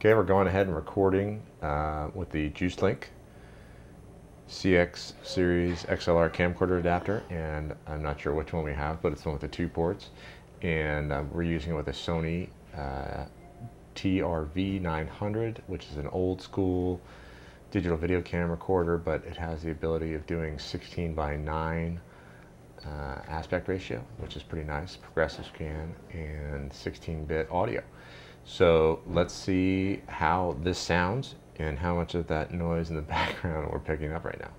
Okay, we're going ahead and recording with the JuicedLink CX series XLR camcorder adapter, and I'm not sure which one we have, but it's the one with the 2 ports, and we're using it with a Sony TRV900, which is an old school digital video camera recorder, but it has the ability of doing 16:9 aspect ratio, which is pretty nice, progressive scan, and 16-bit audio. So let's see how this sounds and how much of that noise in the background we're picking up right now.